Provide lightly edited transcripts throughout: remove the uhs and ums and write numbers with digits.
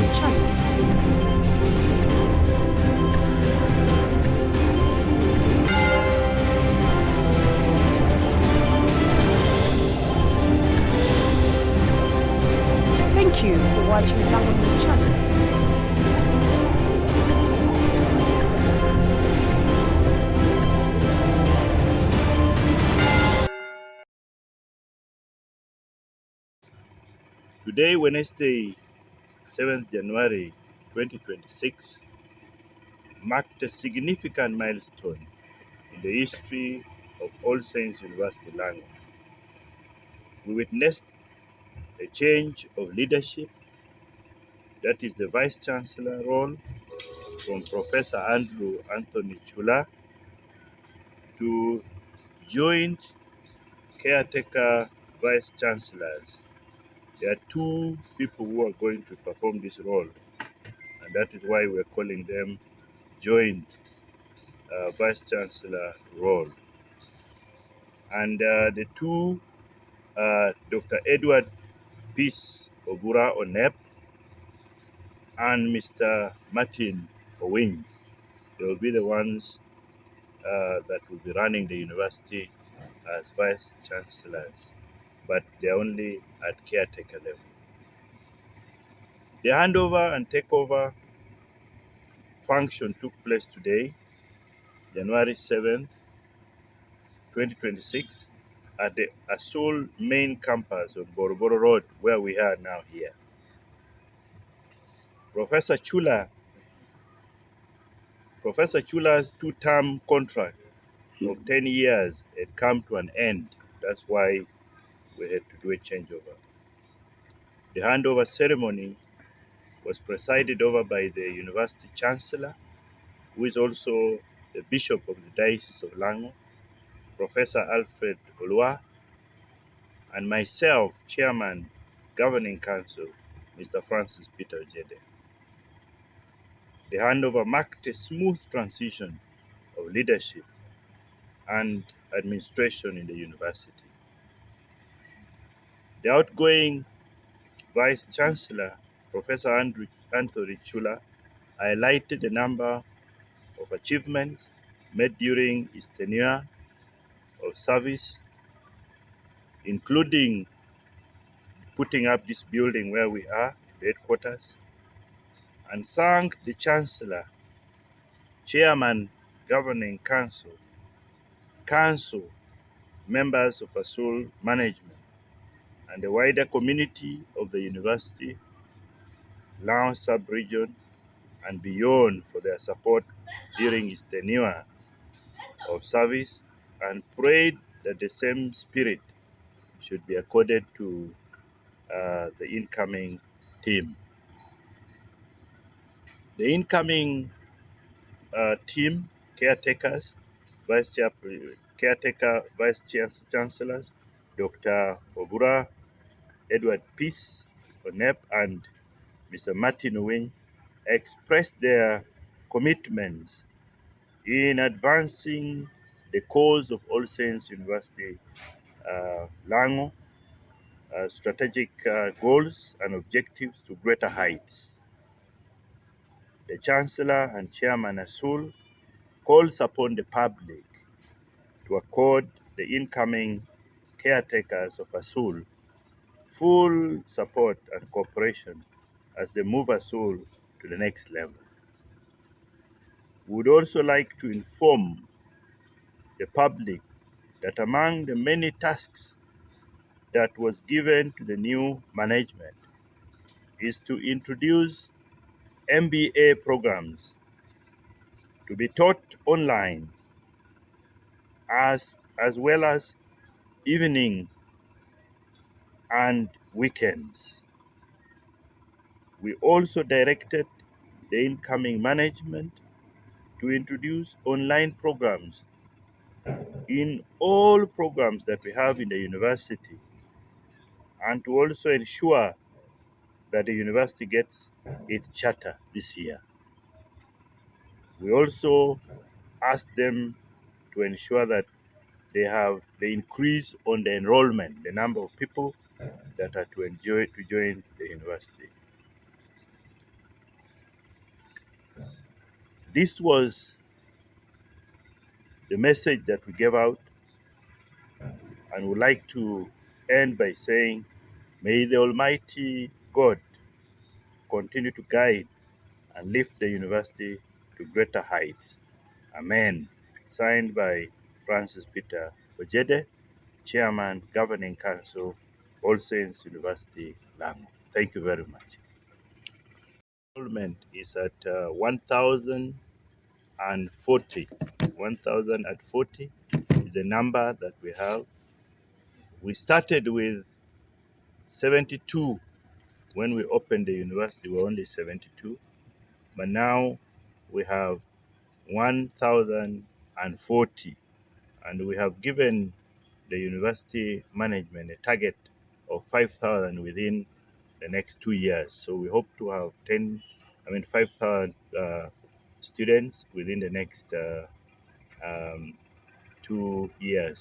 this channel. Thank you for watching Lango News channel. Today, Wednesday, 7th January 2026, marked a significant milestone in the history of All Saints University Lango. We witnessed a change of leadership, that is the Vice-Chancellor role, from Professor Andrew Anthony Chula to joint caretaker Vice-Chancellors. There are two people who are going to perform this role, and that is why we're calling them joint Vice-Chancellor role. And the two, Dr. Edward Peace Obura Onep and Mr. Martin Owing, they will be the ones that will be running the university as Vice-Chancellors, but they're only at caretaker level. The handover and takeover function took place today, January 7th, 2026, at the Asul main campus on Boroboro Road, where we are now here. Professor Chula's two-term contract of 10 years had come to an end. That's why we had to do a changeover. The handover ceremony was presided over by the University Chancellor, who is also the Bishop of the Diocese of Lango, Professor Alfred Olua, and myself, Chairman, Governing Council, Mr. Francis Peter Jede. The handover marked a smooth transition of leadership and administration in the university. The outgoing Vice-Chancellor, Professor Anthony Chula, highlighted a number of achievements made during his tenure of service, including putting up this building where we are, the headquarters, and thanked the Chancellor, Chairman, Governing Council, members of Asul Management, and the wider community of the university, Lao sub-region, and beyond for their support during his tenure of service, and prayed that the same spirit should be accorded to the incoming team. The incoming team, caretakers, Vice-Chancellors, Dr. Obura, Edward Peace Onep, and Mr. Martin Owing, expressed their commitments in advancing the cause of All Saints University Lango, strategic goals and objectives to greater heights. The Chancellor and Chairman Asul calls upon the public to accord the incoming caretakers of Asul full support and cooperation as they move Asul to the next level. We would also like to inform the public that among the many tasks that was given to the new management is to introduce MBA programs to be taught online as well as evening and weekends. We also directed the incoming management to introduce online programs in all programs that we have in the university, and to also ensure that the university gets its charter this year. We also asked them to ensure that they have the increase on the enrollment, the number of people that are to join the university. This was the message that we gave out, and would like to end by saying, may the Almighty God continue to guide and lift the university to greater heights. Amen. Signed by Francis Peter Ojede, Chairman, Governing Council, All Saints University, Lango. Thank you very much. Enrollment is at 1,040. 1,040 is the number that we have. We started with 72 when we opened the university. We were only 72, but now we have 1,040, and we have given the university management a target of 5,000 within the next 2 years. So we hope to have 5,000 students within the next 2 years.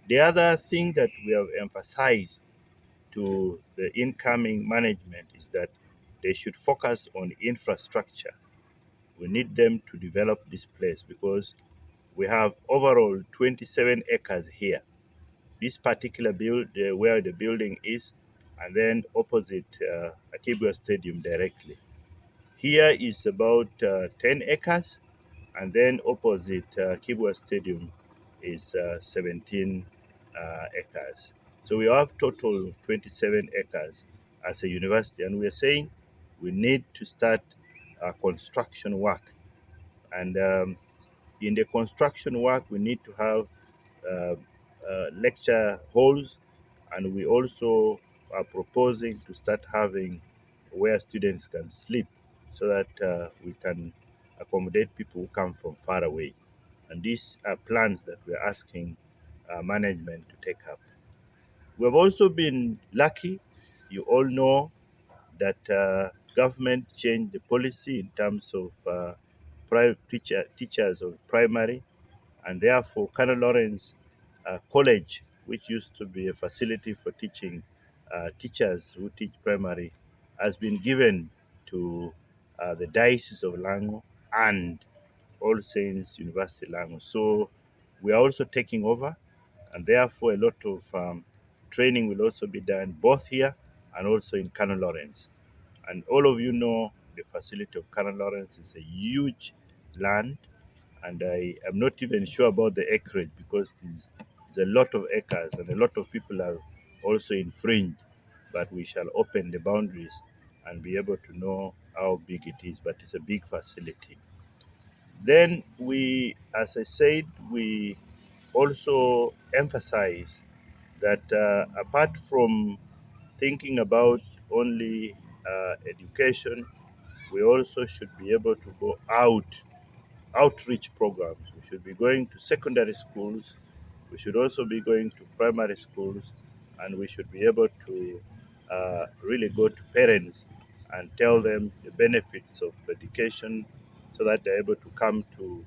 The other thing that we have emphasized to the incoming management is that they should focus on infrastructure. We need them to develop this place because we have overall 27 acres here. This particular where the building is, and then opposite Akibwa Stadium directly. Here is about 10 acres, and then opposite Akibwa Stadium is 17 acres. So we have total 27 acres as a university, and we are saying we need to start construction work. And in the construction work, we need to have lecture halls, and we also are proposing to start having where students can sleep so that we can accommodate people who come from far away. And these are plans that we're asking management to take up. We have also been lucky. You all know that government changed the policy in terms of teachers of primary, and therefore Colonel Lawrence College, which used to be a facility for teaching teachers who teach primary, has been given to the Diocese of Lango and All Saints University Lango. So we are also taking over, and therefore a lot of training will also be done both here and also in Colonel Lawrence. And all of you know the facility of Colonel Lawrence is a huge land, and I am not even sure about the acreage because it's a lot of acres and a lot of people are also infringed, but we shall open the boundaries and be able to know how big it is, but it's a big facility. Then we, as I said, we also emphasize that apart from thinking about only education, we also should be able to go outreach programs. We should be going to secondary schools, we should also be going to primary schools, and we should be able to really go to parents and tell them the benefits of education so that they're able to come to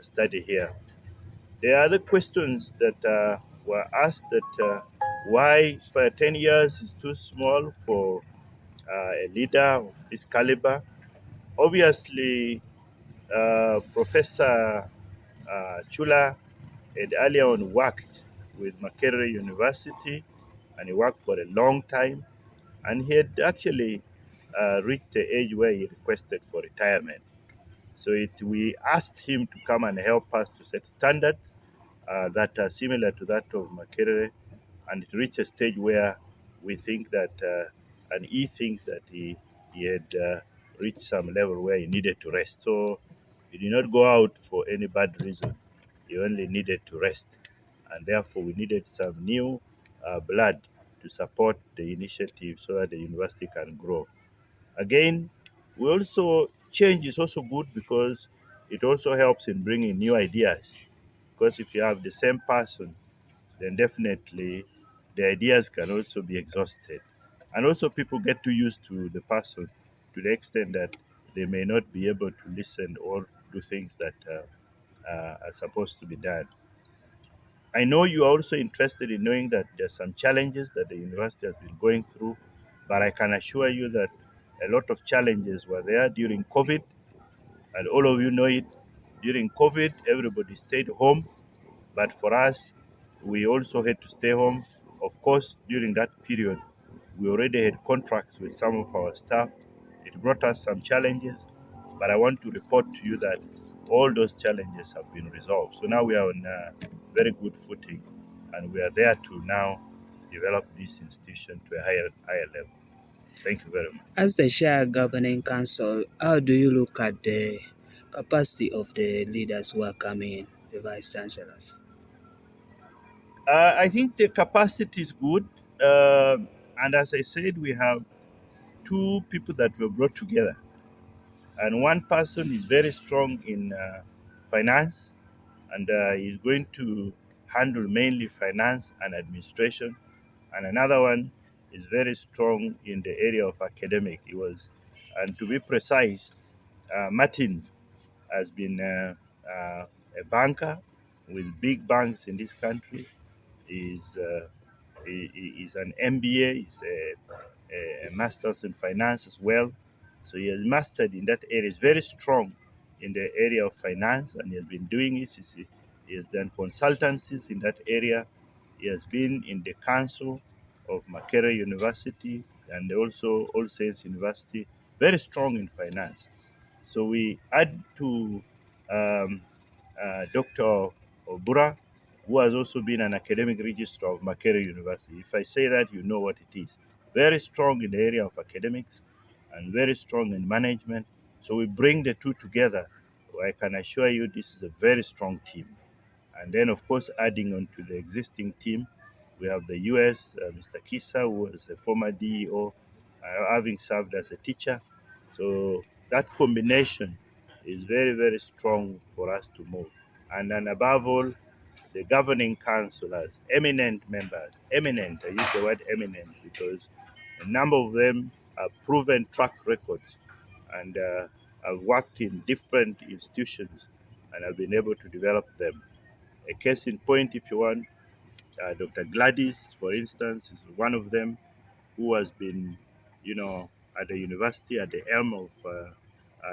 study here. There are other questions that were asked that why 10 years is too small for a leader of this caliber. Obviously, Professor Chula had earlier on worked with Makerere University, and he worked for a long time, and he had actually reached the age where he requested for retirement. So we asked him to come and help us to set standards that are similar to that of Makerere, and it reached a stage where we think that, and he thinks that he had reached some level where he needed to rest. So he did not go out for any bad reason. He only needed to rest, and therefore we needed some new blood to support the initiative so that the university can grow. Again, we also, change is also good because it also helps in bringing new ideas. Because if you have the same person, then definitely the ideas can also be exhausted. And also people get too used to the person to the extent that they may not be able to listen or do things that are supposed to be done. I know you are also interested in knowing that there's some challenges that the university has been going through, but I can assure you that a lot of challenges were there during COVID, And all of you know it, during COVID, everybody stayed home. But for us, we also had to stay home. Of course, during that period, we already had contracts with some of our staff. It brought us some challenges, but I want to report to you that all those challenges have been resolved. So now we are on a very good footing, and we are there to now develop this institution to a higher level. Thank you very much. As the Shire Governing Council, how do you look at the capacity of the leaders who are coming in, the Vice-Chancellors? I think the capacity is good. And as I said, we have two people that were brought together. And one person is very strong in finance, and he's going to handle mainly finance and administration. And another one is very strong in the area of academic. And to be precise, Martin has been a banker with big banks in this country. He's an MBA, he's a master's in finance as well. So he has mastered in that area. He's very strong in the area of finance, and he has been doing it. He has done consultancies in that area. He has been in the council of Makerere University and also All Saints University, very strong in finance. So we add to Dr. Obura, who has also been an academic registrar of Makerere University. If I say that, you know what it is. Very strong in the area of academics and very strong in management. So we bring the two together. I can assure you this is a very strong team. And then, of course, adding on to the existing team, we have the US, Mr. Kisa, who was a former DEO, having served as a teacher. So that combination is very, very strong for us to move. And then above all, the governing council has eminent members. Eminent, I use the word eminent because a number of them have proven track records and have worked in different institutions and have been able to develop them. A case in point, if you want, Dr. Gladys, for instance, is one of them who has been, at the university, at the helm of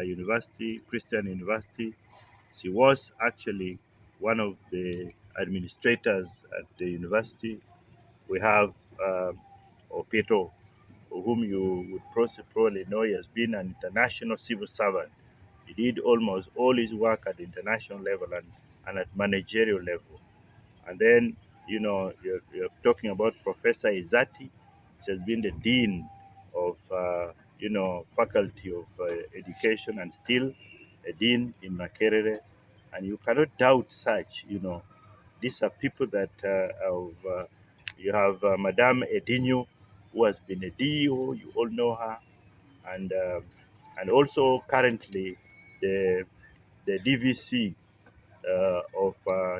university, Christian University. She was actually one of the administrators at the university. We have Opieto, whom you would probably know. He has been an international civil servant. He did almost all his work at the international level and at managerial level. And then, you're talking about Professor Izati. She has been the dean of, faculty of education and still a dean in Makerere. And you cannot doubt such, these are people that you have Madame Edinho, who has been a DEO, you all know her, and also currently the DVC of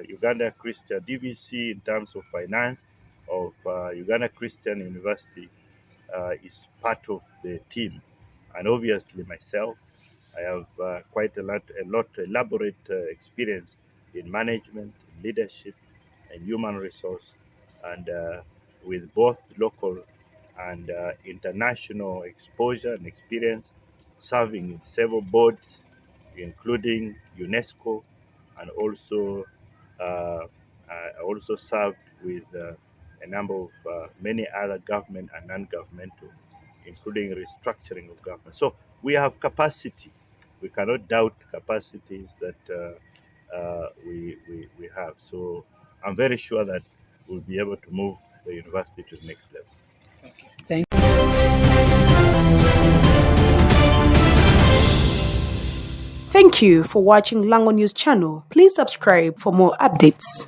Uganda Christian, DVC in terms of finance of Uganda Christian University is part of the team. And obviously myself, I have quite a lot elaborate experience in management, leadership, and human resource, and with both local and international exposure and experience, serving in several boards, including UNESCO, and also served with a number of many other government and non-governmental, including restructuring of government. So we have capacity. We cannot doubt capacities that we have. So I'm very sure that we'll be able to move the university to the next level. Okay. Thank Thank you for watching Lango News channel. Please subscribe for more updates.